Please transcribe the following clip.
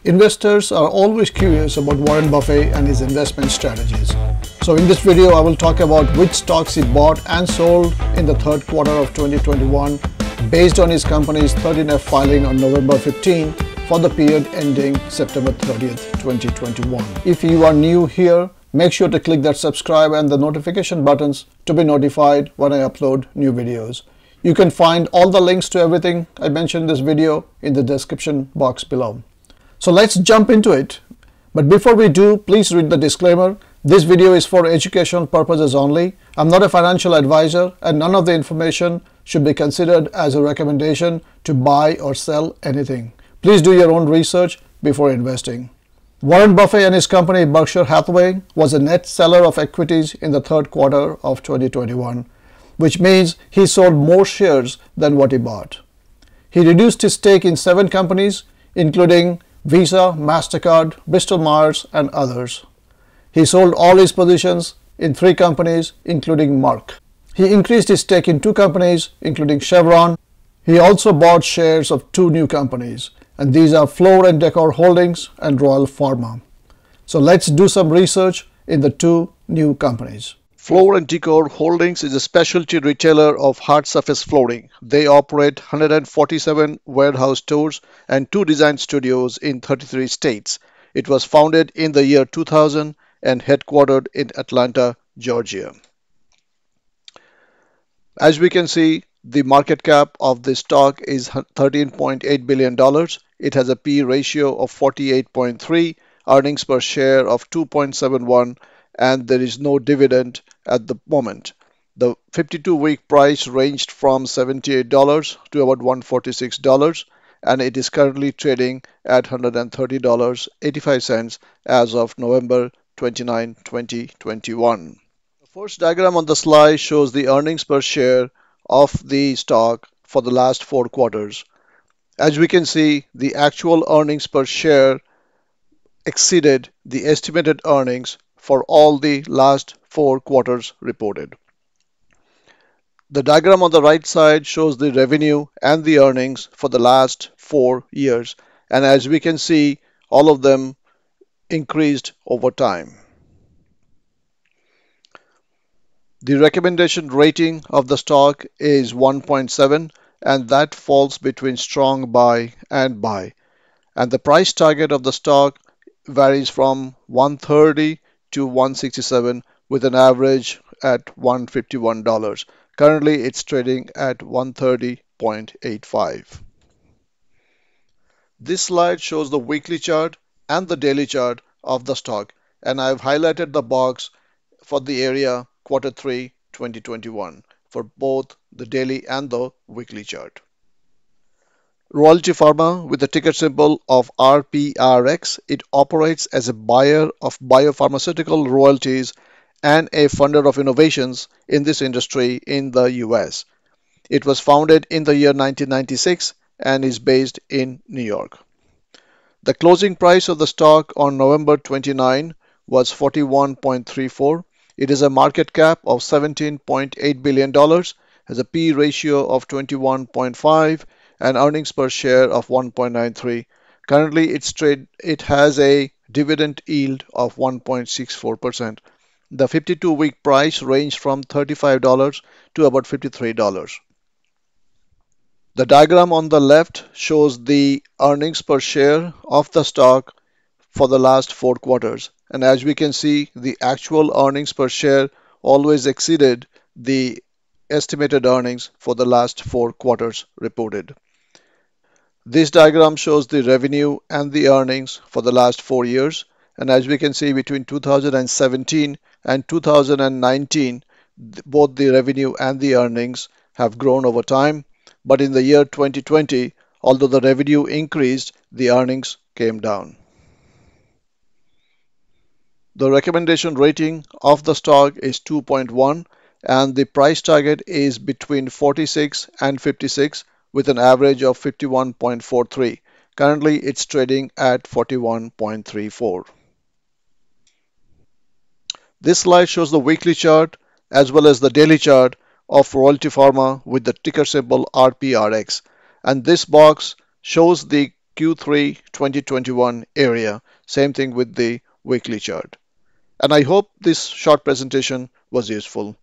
Investors are always curious about Warren Buffett and his investment strategies. So in this video, I will talk about which stocks he bought and sold in the third quarter of 2021 based on his company's 13F filing on November 15 for the period ending September 30th, 2021. If you are new here, make sure to click that subscribe and the notification buttons to be notified when I upload new videos. You can find all the links to everything I mentioned in this video in the description box below. So let's jump into it. But before we do, please read the disclaimer. This video is for educational purposes only. I'm not a financial advisor and none of the information should be considered as a recommendation to buy or sell anything. Please do your own research before investing. Warren Buffett and his company Berkshire Hathaway was a net seller of equities in the third quarter of 2021, which means he sold more shares than what he bought. He reduced his stake in 7 companies, including Visa, MasterCard, Bristol-Myers, and others. He sold all his positions in 3 companies, including Merck. He increased his stake in 2 companies, including Chevron. He also bought shares of 2 new companies, and these are Floor & Decor Holdings and Royal Pharma. So let's do some research in the 2 new companies. Floor & Decor Holdings is a specialty retailer of hard surface flooring. They operate 147 warehouse stores and 2 design studios in 33 states. It was founded in the year 2000 and headquartered in Atlanta, Georgia. As we can see, the market cap of this stock is $13.8 billion. It has a P/E ratio of 48.3, earnings per share of 2.71, and there is no dividend at the moment. The 52-week price ranged from $78 to about $146, and it is currently trading at $130.85 as of November 29, 2021. The first diagram on the slide shows the earnings per share of the stock for the last 4 quarters. As we can see, the actual earnings per share exceeded the estimated earnings for all the last 4 quarters reported. The diagram on the right side shows the revenue and the earnings for the last 4 years, and as we can see, all of them increased over time. The recommendation rating of the stock is 1.7, and that falls between strong buy and buy. And the price target of the stock varies from 130 to 167 with an average at $151. Currently, it's trading at 130.85. This slide shows the weekly chart and the daily chart of the stock, and I've highlighted the box for the area Q3 2021 for both the daily and the weekly chart. Royalty Pharma, with the ticker symbol of RPRX, it operates as a buyer of biopharmaceutical royalties and a funder of innovations in this industry in the US. It was founded in the year 1996 and is based in New York. The closing price of the stock on November 29 was $41.34. It is a market cap of $17.8 billion, has a P/E ratio of 21.5, and earnings per share of 1.93. Currently, it has a dividend yield of 1.64%. The 52-week price ranged from $35 to about $53. The diagram on the left shows the earnings per share of the stock for the last 4 quarters. And as we can see, the actual earnings per share always exceeded the estimated earnings for the last 4 quarters reported. This diagram shows the revenue and the earnings for the last 4 years, and as we can see, between 2017 and 2019, both the revenue and the earnings have grown over time, but in the year 2020, although the revenue increased, the earnings came down. The recommendation rating of the stock is 2.1, and the price target is between 46 and 56 with an average of 51.43. Currently, it's trading at 41.34. This slide shows the weekly chart as well as the daily chart of Royalty Pharma with the ticker symbol RPRX. And this box shows the Q3 2021 area. Same thing with the weekly chart. And I hope this short presentation was useful.